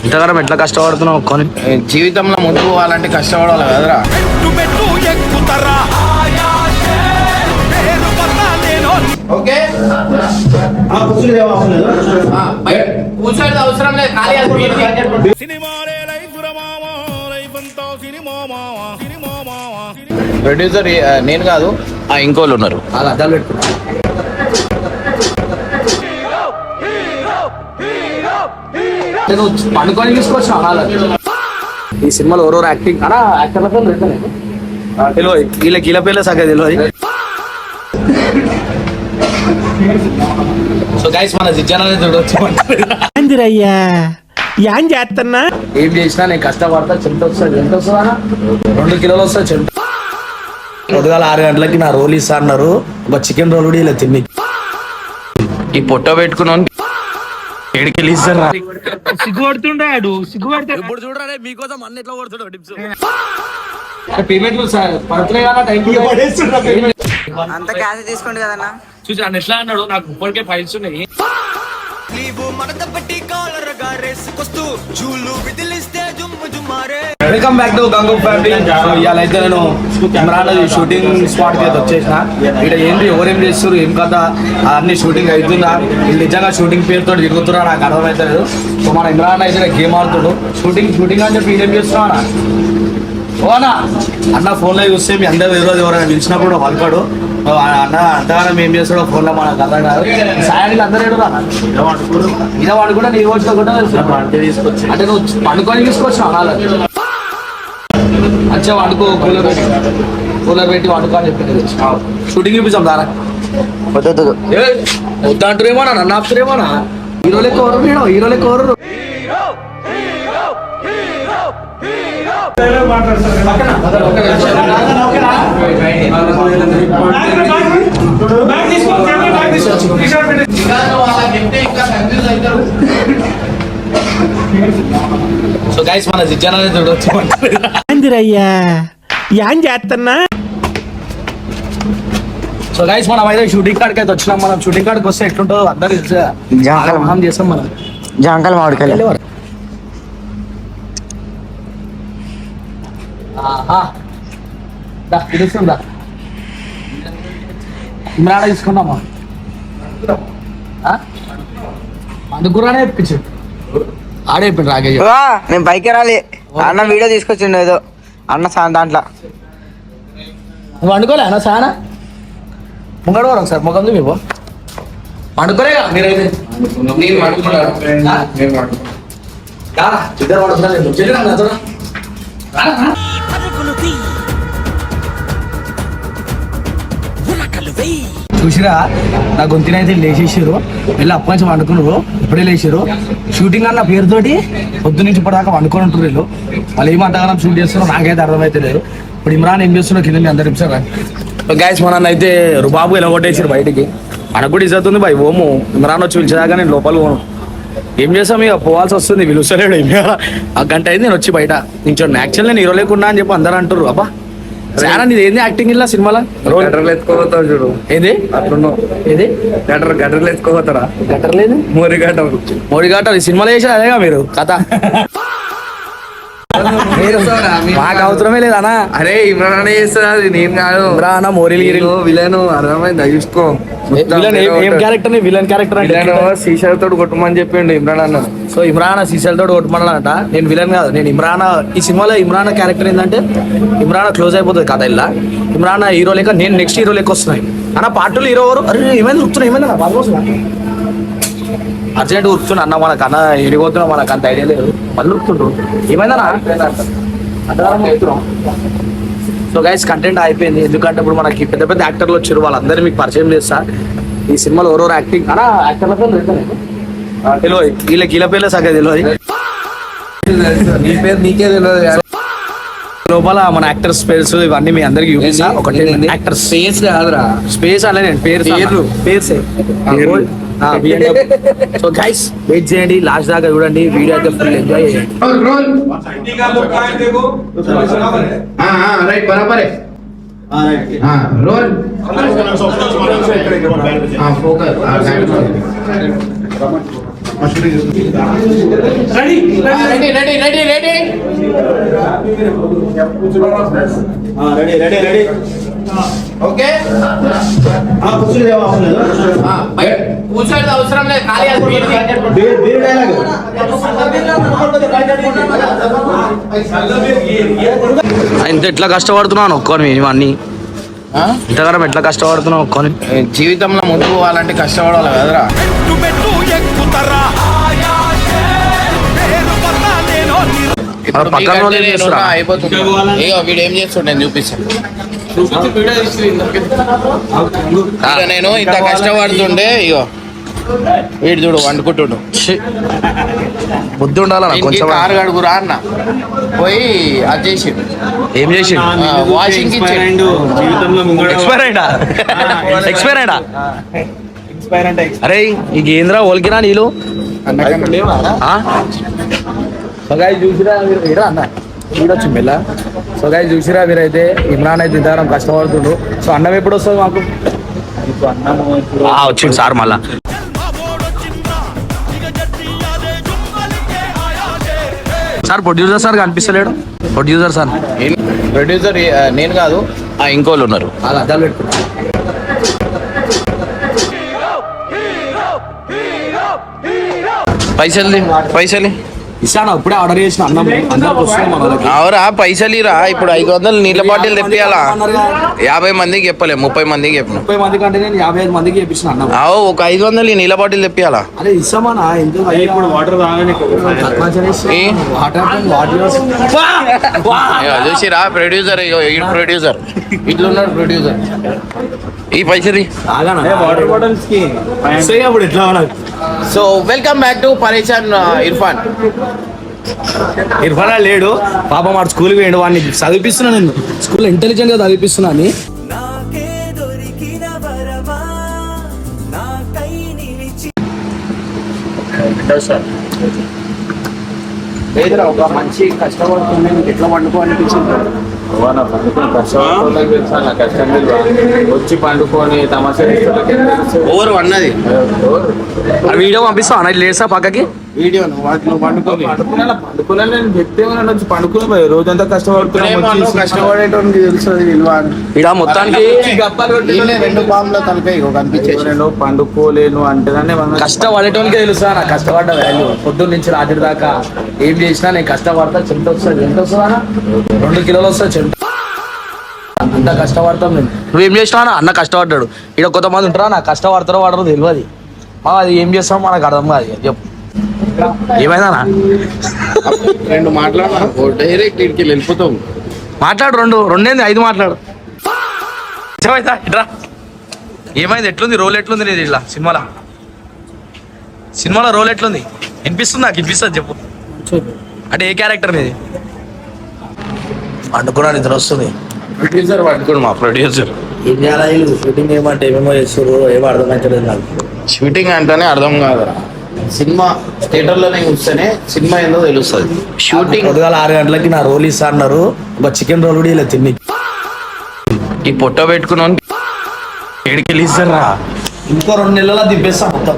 ఇంతకాలం ఎట్లా కష్టపడుతున్నావు ఒక్కొని? జీవితంలో ముందుకు పోవాలంటే కష్టపడాలి కదరా. ఓకే కూర్చోండి, అవసరం లేదు. ప్రొడ్యూసర్ నేను కాదు, ఇంకోళ్ళు ఉన్నారు. వాళ్ళు అద్దాలు పెట్టుకున్నారు. పండుకొని తీసుకొచ్చిన ఈ సినిమాలో ఎవరెవరు యాక్టింగ్ అన్నా యాక్టర్లతో తెలియదు, వీళ్ళకి వీళ్ళ పేర్లే సగం తెలియదు. సో గైస్ మన జిజ్జాన్ చూడవచ్చు. ఏం చేస్తున్నా? ఏం చేసినా నేను కష్టపడతా. చెంత వస్తుంది. ఎంత వస్తుందా? 2 కిలోలు వస్తుంది చెంత. పొద్దుగాల 6 గంటలకి నా రోల్ ఇస్తా అన్నారు. ఒక చికెన్ రోల్ కూడా ఇలా తిని ఈ పొట్ట పెట్టుకున్నాను 7 కిలో ఇస్తారు. సిగ్గుపడుతుండాడు, సిగ్గుపడతాడు. ఇప్పుడు చూడరా మీకోసం అన్న ఎట్లా కొడుతున్నాడు టిప్స్. పేమెంట్ పడుతున్నాయి కదా టైం. అంత క్యాష్ తీసుకోండి కదన్నా. చూసి అన్న ఎట్లా అన్నాడు, నాకు ఇప్పటికే ఫైల్స్ ఉన్నాయి. Welcome back to Gangu family. ఇవాళ అయితే నేను ఇమ్రాన్ షూటింగ్ స్పాట్ కి అయితే వచ్చేసిన. ఇక్కడ ఏంటి ఎవరేం చేస్తారు, ఏం కథ, అన్ని షూటింగ్ అవుతుందా, వీళ్ళు నిజంగా షూటింగ్ పేరుతో తిరుగుతున్నా నాకు అర్థమైతే లేదు. సో మన ఇమ్రాన్ అయితే గేమ్ ఆడుతుడు. షూటింగ్ అని చెప్పి ఏం చేస్తున్నా ఓనా అన్న ఫోన్లో చూస్తే మీ అందరూ ఈరోజు ఎవరైనా పిలిచినప్పుడు పలకడు. అన్న అంతగానం ఏం చేస్తాడో ఫోన్లో మనకు అర్థం కాదు. సాయానికి అందరూ ఏడురా మీద వాడు కూడా నీ వచ్చిన కూడా తీసుకొచ్చి అంటే నువ్వు పండుకొని తీసుకొచ్చిన అనాలి. మంచిగా వండుకో, కూలర్ పెట్టి వండుకో అని చెప్పింది. షూటింగ్ చూపించాం దారా వద్దంటారేమోనా, నన్ను ఆపుతారేమోనా. హీరోలే కోరు నేను, హీరోలే కోరు. సో గైస్ మన జిజ్జాన్ చూడవచ్చు. ఏం చేస్తున్నా? సో గైస్ మనం అయితే షూటింగ్ కాడికి అయితే వచ్చినాం. మనం షూటింగ్ కాడికి వస్తే ఎట్లుంటుందో అందరూ చేస్తాం. మనం జాంకాయలు మామిడికాయలు తెలుస్తుందా? ఇమ్రాన్ తీసుకున్నామా అందుకురానే ఇప్పించు. ఆడే ఇప్పిండు రాకేష్. నేను బైక్ రాలి. అన్న వీడియో తీసుకొచ్చిండు ఏదో అన్న దాంట్లో. నువ్వు వండుకోలే అన్న సానా ముంగడు వారు ఒకసారి ముఖం మీరు వండుకోలేగా మీరైతే. నేను పడుకున్నాను. ఇద్దరు వండుతున్నారు. చూసిరా నా గొంతునైతే లేచేసారు. వెళ్ళి అప్పటి నుంచి వండుకున్నారు. ఇప్పుడే లేచారు. షూటింగ్ అన్న పేరుతోటి పొద్దు నుంచి ఇప్పటిదాకా వండుకొని ఉంటారు వీళ్ళు. వాళ్ళు ఏమంతగానం షూట్ చేస్తున్నారో నాకైతే అర్థమైతే లేదు. ఇప్పుడు ఇమ్రాన్ ఏం చేస్తున్నారో కింద అందరు నిమిషాలు గ్యాస్ మన అయితే రుబాబు ఇలా కొట్టేసారు బయటికి. మనకు కూడా ఇస్తుంది బాయ్. ఓము ఇమ్రాన్ వచ్చి పిలిచేదాకా నేను లోపల పోను. ఏం చేస్తాం ఇక పోవాల్సి వస్తుంది. పిలుస్తలేడు. ఆ గంట అయింది నేను వచ్చి బయట నించోండి. యాక్చువల్ నేను హీరో లేకుండా అని చెప్పి అందరూ అంటారు. అబ్బా సారా నీది ఏంది యాక్టింగ్ ఇలా సినిమాలో? గడ్డర్లు ఎత్తుకోపోతావు చూడు. ఏది అట్లున్నావు. ఏది గడ్డర్లు ఎత్తుకోపోతారా? గట్టర్ లేదు. మోడిఘాట ఈ సినిమాలో వేసారు అదేగా మీరు కథ. మాకు అవసరమే లేదనా. అరే ఇమ్రాన్ చేస్తుంది, అది నేను కాదు. ఇమ్రాన్ మోరీలు విలన్ అర్థమైందా? చూసుకో. ఏం క్యారెక్టర్? విలన్ క్యారెక్టర్ అంటే సీసాల తోడు కొట్టమని చెప్పిండు ఇమ్రాన్ అన్న. సో ఇమ్రాన్ సీసాల తోడు కొట్టమన్నాడంట. నేను విలన్ కాదు, నేను ఇమ్రాన్. ఈ సినిమాలో ఇమ్రాన్ క్యారెక్టర్ ఏంటంటే ఇమ్రాన్ క్లోజ్ అయిపోతుంది కథ. ఇలా ఇమ్రాన్ హీరో లేక నేను నెక్స్ట్ హీరో లెక్క వస్తున్నాయి అన్న. పార్టీలు హీరో ఎవరు? అరే ఏమైంది ఉరుకుతున్నా? ఏమైందా బాగా అర్జెంట్ ఉరుకుతున్నా అన్న. మనకు అన్న ఎడిపోతున్నా, మనకు అంత ఐడియా లేదు. మళ్ళీ ఉరుకుతుండ్రు. ఏమైందన్నా అంతగానం చెప్తున్నాం. సో గైస్ కంటెంట్ అయిపోయింది. ఎందుకంటే ఇప్పుడు మనకి పెద్ద పెద్ద యాక్టర్లు వచ్చారు. వాళ్ళందరూ మీకు పరిచయం చేస్తా. ఈ సినిమాలో ఎవరెవరు యాక్టింగ్ అన్నా యాక్టర్లతో తెలియదు. వీళ్ళకి వీళ్ళ పేర్లే సగం తెలియదు. నీ పేరు నీకే తెలియదు. లోపల మన యాక్టర్స్ పేర్స్ ఇవన్నీ మీ అందరికి చూపిస్తా. ఒకటి యాక్టర్ స్పేస్ కాదురా, స్పేస్ అలా నేను పేర్సే. సో గైస్ వెయిట్ చేయండి, లాస్ట్ దాకా చూడండి. వీడియో అయితే ఫుల్ ఎంజాయ్ చేయండి. ఓకే కూర్చోండి అవసరం లేదు ఖాళీ ఇంత ఎట్లా కష్టపడుతున్నాను ఒక్కొని ఇవన్నీ ఇంతకాలం ఎట్లా కష్టపడుతున్నావు ఒక్కొని జీవితంలో ముందుకు పోవాలంటే కష్టపడాలి కదరా ఇప్పుడు పక్కన మీకంటే వాళ్ళు ఏం నేను చేస్తురా? అయిపోతుంది ఇగో వీడు ఏం చేస్తుండే నేను చూపిస్తాను ఇక నేను ఇంత కష్టపడుతుండే ఇగో వీడు చూడు వండుకుంటుండు బుద్ధి ఉండాలి నాకు కొంచెం కారు గడుగురా అన్న పోయి అది చేసి ఏం చేసి వాషింగ్ ఇచ్చిండు ఎక్స్పైర్ అయినా అరే ఈ గేంద్ర ఓల్కినా నీళ్ళు సగాయి చూసిరా మీరు అన్న చూడొచ్చు మెల్ల సగాయి చూసిరా మీరైతే ఇమ్రాన్ అయితే ఇంతగానం కష్టపడుతుండు సో అన్నం ఎప్పుడు వస్తుంది మాకు వచ్చింది సార్ మళ్ళా సార్ ప్రొడ్యూసర్ సార్ కనిపిస్తలేడు ప్రొడ్యూసర్ సార్ ప్రొడ్యూసర్ నేను కాదు ఆ ఇంకోళ్ళు ఉన్నారు అలా అద్దాలు పెట్టుకున్నా పైసలు ఇస్తాను అప్పుడే ఆర్డర్ చేసిన అన్నం అందరికి వస్తుంది మన వాళ్ళకి అవరా పైసలు ఇరా ఇప్పుడు 500 నీళ్ళ బాటిల్ తెప్పియాలా 50 మందికి చెప్పలే 30 మందికి చెప్పిన 30 మంది కంటే నేను 55 మందికి చేపించిన అన్నం అవు ఒక 500 ఈ నీళ్ళ బాటిల్ తెప్పియాలా అరే ఇస్తామన్నా ఎందుకు ఇప్పుడు వాటర్ చూసిరా ప్రొడ్యూసర్ ప్రొడ్యూసర్ ఇట్లున్నాడు ప్రొడ్యూసర్ ఈ పైసలు వాటర్ బాటిల్స్ కి అప్పుడు ఎట్లా సో వెల్కమ్ బ్యాక్ టు పరేషాన్ ఇర్ఫాన్ ఇర్ఫాన్ లేడు పాప మా స్కూల్కి పోయాడు వాడిని చదివిస్తున్నా నేను స్కూల్లో ఇంటెలిజెంట్ గా చదివిస్తున్నా అని లేదురా ఒక మంచి కష్టపడుతుంది ఎట్లా వండుకో అనిపించింది వచ్చి పండుకొని తమాషా ఓవర్ అన్నది వీడియో పంపిస్తా అన్న లేసా పక్కకి వీడియో నువ్వు పండుకోని పండుకున్నా నేను చెప్తే వచ్చి పండుకుని పోయి రోజంతా కష్టపడేటోనికి తెలుస్తుంది విలువ ఇడ మొత్తానికి వీళ్ళే 2 పాముల తలకాయ కనిపించేసి పండుకోలేను అంటే కష్టపడేటోనికే తెలుసా నా కష్టపడ్డ వాల్యూ పొద్దున్న నుంచి రాత్రి దాకా ఏం చేసినా నేను కష్టపడతా చెంత వస్తుంది ఎంత వస్తుందా 2 కిలోలు వస్తుంది చెంత అంత కష్టపడతాం నేను నువ్వేం చేసినా అన్న కష్టపడ్డాడు ఇక్కడ కొంతమంది ఉంటారా నా కష్టపడతారో వాడరో తెలియదు అది ఏం చేస్తాం మనకు అర్థం కాదు చెప్పు ఏమైందా 2 మాట్లాడినా డైరెక్ట్ ఇంటికి వెళ్ళిపోతాం మాట్లాడు రెండేంది 5 మాట్లాడు ఇట్రా ఏమైంది ఎట్లుంది రోల్ ఎట్లుంది నీది ఇట్లా సినిమాలో రోల్ ఎట్లుంది వినిపిస్తుంది నాకు వినిపిస్తుంది చెప్పు అంటే ఏ క్యారెక్టర్ నీది పండుకున్నా నిద్ర వస్తుంది ప్రొడ్యూసర్ పట్టుకోడు మా ప్రొడ్యూసర్ ఏం చేయాలి షూటింగ్ ఏమంటే ఏమేమో చేస్తారు ఏమో అర్థమవుతలేదు నాకు షూటింగ్ అంటేనే అర్థం కాదు సినిమా థియేటర్లోనే చూస్తేనే సినిమా ఏందో తెలుస్తుంది షూటింగ్ పొద్దుగాల 6 గంటలకి నా రోల్ ఇస్తా అన్నారు ఒక చికెన్ రోల్ కూడా ఇలా తిని ఈ పొట్ట పెట్టుకున్నాను ఏడికెళ్ళి ఇస్తారా ఇంకో 2 నెలల దింపేస్తా మొత్తం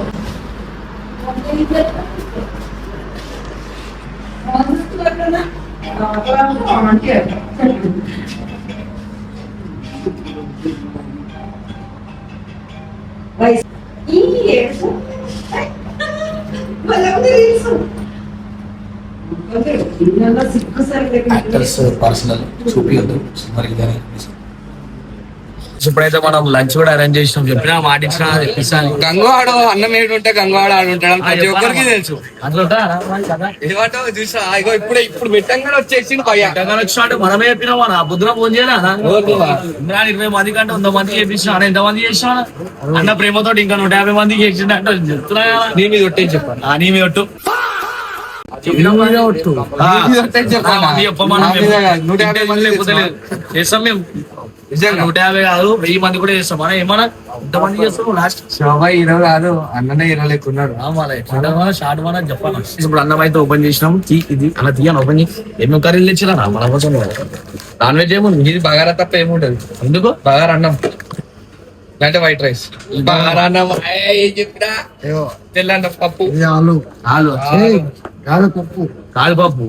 యాక్టర్స్ పర్సనల్ చూపియద్దు ఇప్పుడైతే మనం లంచ్ కూడా అరేంజ్ చేసినాం చెప్పినా మాట ఇచ్చినా తెప్పిస్తాను గంగవాడు అన్నం ఏడుంటే గంగవాడు ఆడు ఉంటాడు ప్రతి ఒక్కరికి తెలుసు అందులో ఏమంటో చూసా ఇగో ఇప్పుడు పెట్టంగానే వచ్చేసిండు పయ్యా వచ్చినట్టు మనమే చెప్పినామా నా బుద్ధున ఫోన్ చేయలే ఇమ్రాన్ 20 మంది కంటే 100 మందికి చేపించిన ఎంత మంది చేసినా అన్న ప్రేమతో ఇంకా 150 మందికి చేసిండు అంటే చెప్తున్నా నీ మీద ఒట్టే చెప్పాను నీ మీద ఒట్టు చేస్తాం మేము 150 కాదు 1000 మంది కూడా చేస్తాం మనం ఏమన్నా ఎంతమంది చేస్తాం లాస్ట్ శోభా హీరో కాదు అన్ననే హీరో లేకున్నాడు షార్ట్ మన చెప్పాలి ఇప్పుడు అన్నం అయితే ఓపెన్ చేసినాం ఇది అలా తీయను ఓపెన్ చేసి ఏమేమి కర్రీలు తెచ్చినా మన కోసం నాన్ వెజ్ ఏముంది ఇది బగారా తప్ప ఏముంటది ఎందుకు బగారా అన్నం అంటే వైట్ రైస్ ఏం చెప్పినా తెల్లన్న పప్పు ఆలు పప్పు కాలు పప్పు పప్పు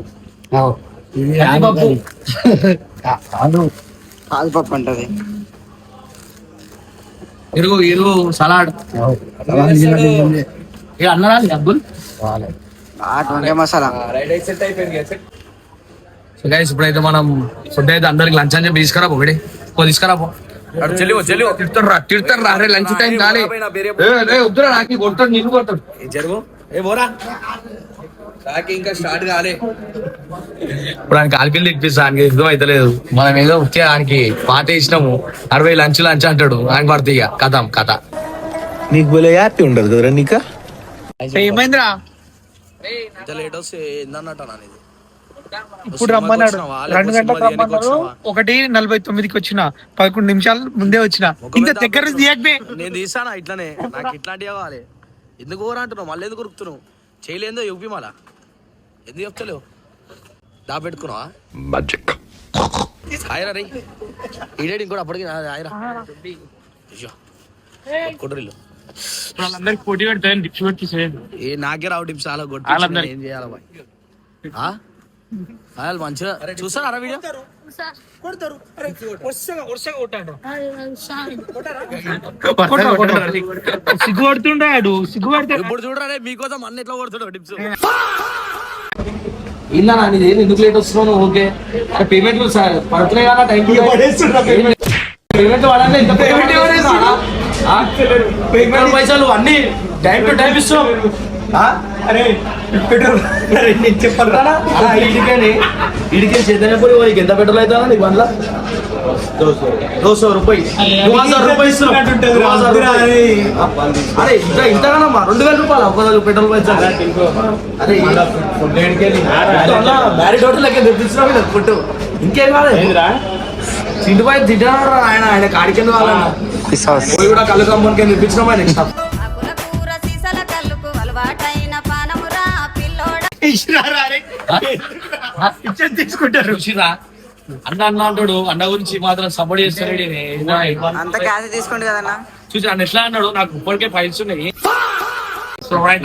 కాలు పప్పు అంటది. ఇరుగు సలాడ్ అన్నరా అబ్బుల్ వంకాయ మసాలా. సెట్ అయిపోయింది సో గైస్ ఇప్పుడైతే మనం ఫుడ్ అయితే అందరికి లంచ్ అని చెప్పి తీసుకురా ఒకటి తీసుకురా చెల్లి తిడతారు రా అరే లంచ్ టైం కాలే వద్దురా నాకు కొడతాడు నిన్ను కొడతాడు జరుగు ఏ బోరా నాకు ఇంకా స్టార్ట్ కాలే. ఇప్పుడు ఆయనకి ఆల్కల్ ఇప్పిస్తా ఆయనకి అర్థం అవుతలేదు మనం ఏదో వచ్చే ఆయనకి పాట ఇచ్చినాము 60 లంచ్ అంటాడు ఆయన పడుతుంది ఇక కథ నీకు బోలే హ్యాపీ ఉండదు కదరా నీకు ఏమైందిరా లేట్ వస్తే ఏందన్నట్టు అనేది ఇప్పుడు రమ్మన్నాడు 2 గంటలకు రమ్మన్నారు. 1:49కి వచ్చిన 11 నిమిషాలు ముందే వచ్చిన ఇంకా దగ్గర నుంచి తీయకపోయి నేను తీసానా ఇట్లానే నాకు ఇట్లాంటివి కావాలి ఎందుకు ఊరా అంటున్నావు మళ్ళీ ఎందుకు ఉరుకుతున్నావు చేయలేదో చెప్పి మళ్ళా ఎందుకు చెప్తలేవు దాపెట్టుకున్నావా ఆయరా రే ఈడేడి ఇంకోటి అప్పటికి ఆయరా అయ్యో కొట్టరిల్లు వాళ్ళందరికి పోటీ పెడతాను డిప్స్ పెట్టి చేయండి. ఏ నాకే రావు టిప్స్ చాలా కొట్టి ఏం చేయాలి బాయ్ వాళ్ళు మంచిగా చూస్తారా వీడియో సిగ్గుపడుతుండాడు సిగ్గుపడతాడు. ఇప్పుడు చూడరా మీకోసం అన్న ఎట్లా కొడుతున్నావు టిప్స్ ఇలా నాది ఎందుకు లేట్ వస్తున్నావు ఓకే పేమెంట్ పడుతున్నాయి కదా టైం పేమెంట్ వాడాలి ఇంత పేమెంట్ పైసలు అన్ని టైం టు టైం ఇస్తున్నాం చెప్పాలి ఇడికే చేతనేప్పుడు ఎంత పెట్రోల్ అవుతా నీకు బండ్ల 200 రూపాయలు 2000 రూపాయలు ఇస్తున్నాం అరే ఇంతగానమ్మా 2000 రూపాయలు 1000 పెట్రోల్ పైసలు అరే మ్యారేజ్ హోటల్ లెక్క తెప్పిస్తున్నాం ఫుడ్ ఇంకేం కాదు చింటి పై తింటున్నాడు ఆయన కాడికెళ్ళి వాళ్ళన్న పోయి కూడా కళ్ళు కమ్మకి తెప్పించినాం ఆయన నెక్స్ట్ తీసుకుంటారు అన్న అంటాడు అన్న గురించి మాత్రం సపోర్ట్ చేస్తాడు అంత క్యాష్ తీసుకోండి కదన్నా చూసి అన్న ఎట్లా అన్నాడు నాకు ఇప్పటికే ఫైల్స్ ఉన్నాయి సో రైట్